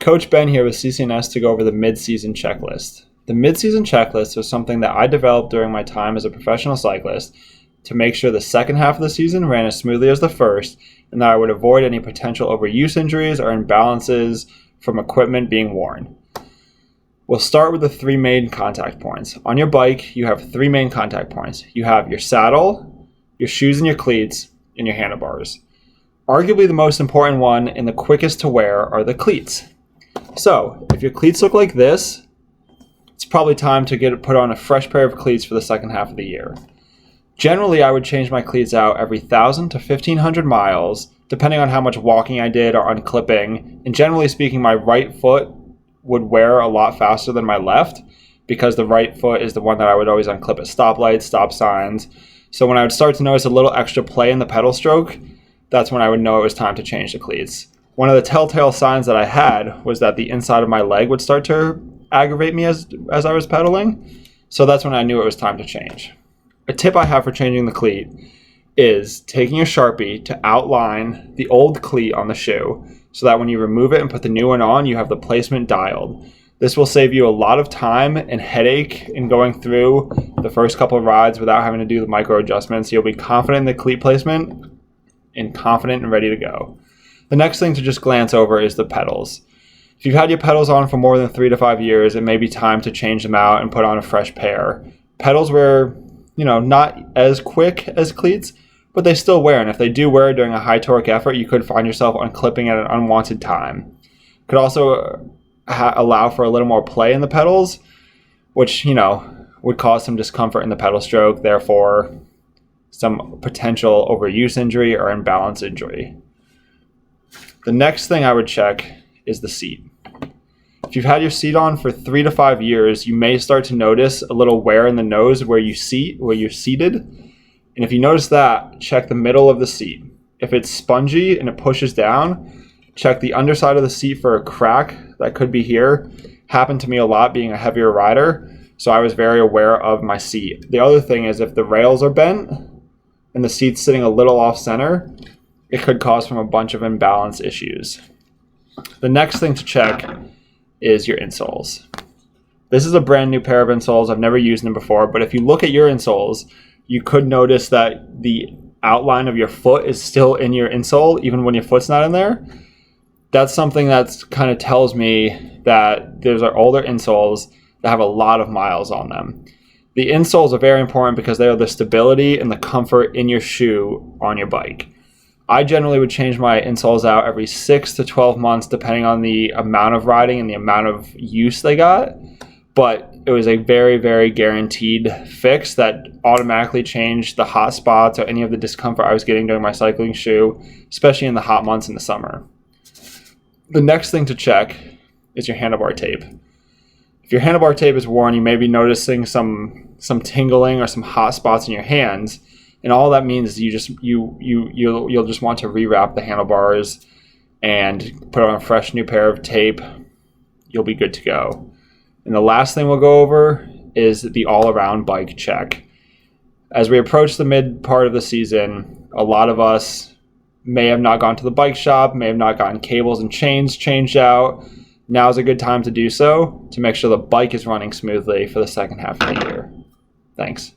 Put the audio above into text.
Coach Ben here with CCNS to go over the mid-season checklist. The mid-season checklist was something that I developed during my time as a professional cyclist to make sure the second half of the season ran as smoothly as the first, and that I would avoid any potential overuse injuries or imbalances from equipment being worn. We'll start with the three main contact points. On your bike, you have three main contact points. You have your saddle, your shoes and your cleats, and your handlebars. Arguably the most important one and the quickest to wear are the cleats. So, if your cleats look like this, it's probably time to put on a fresh pair of cleats for the second half of the year. Generally, I would change my cleats out every 1,000 to 1,500 miles, depending on how much walking I did or unclipping. And generally speaking, my right foot would wear a lot faster than my left because the right foot is the one that I would always unclip at stoplights, stop signs. So when I would start to notice a little extra play in the pedal stroke, that's when I would know it was time to change the cleats. One of the telltale signs that I had was that the inside of my leg would start to aggravate me as I was pedaling. So that's when I knew it was time to change. A tip I have for changing the cleat is taking a Sharpie to outline the old cleat on the shoe so that when you remove it and put the new one on, you have the placement dialed. This will save you a lot of time and headache in going through the first couple of rides without having to do the micro adjustments. You'll be confident in the cleat placement and confident and ready to go. The next thing to just glance over is the pedals. If you've had your pedals on for more than 3 to 5 years, it may be time to change them out and put on a fresh pair. Pedals were, not as quick as cleats, but they still wear. And if they do wear during a high torque effort, you could find yourself unclipping at an unwanted time. Could also allow for a little more play in the pedals, which, would cause some discomfort in the pedal stroke, therefore some potential overuse injury or imbalance injury. The next thing I would check is the seat. If you've had your seat on for 3 to 5 years, you may start to notice a little wear in the nose where you're seated. And if you notice that, check the middle of the seat. If it's spongy and it pushes down, check the underside of the seat for a crack that could be here. Happened to me a lot being a heavier rider, so I was very aware of my seat. The other thing is if the rails are bent and the seat's sitting a little off center, it could cause from a bunch of imbalance issues. The next thing to check is your insoles. This is a brand new pair of insoles. I've never used them before, but if you look at your insoles, you could notice that the outline of your foot is still in your insole, even when your foot's not in there. That's something that kind of tells me that those are older insoles that have a lot of miles on them. The insoles are very important because they are the stability and the comfort in your shoe on your bike. I generally would change my insoles out every 6 to 12 months, depending on the amount of riding and the amount of use they got. But it was a very, very guaranteed fix that automatically changed the hot spots or any of the discomfort I was getting during my cycling shoe, especially in the hot months in the summer. The next thing to check is your handlebar tape. If your handlebar tape is worn, you may be noticing some tingling or some hot spots in your hands. And all that means is you'll just want to rewrap the handlebars and put on a fresh new pair of tape. You'll be good to go. And the last thing we'll go over is the all-around bike check. As we approach the mid part of the season, a lot of us may have not gone to the bike shop, may have not gotten cables and chains changed out. Now's a good time to do so to make sure the bike is running smoothly for the second half of the year. Thanks.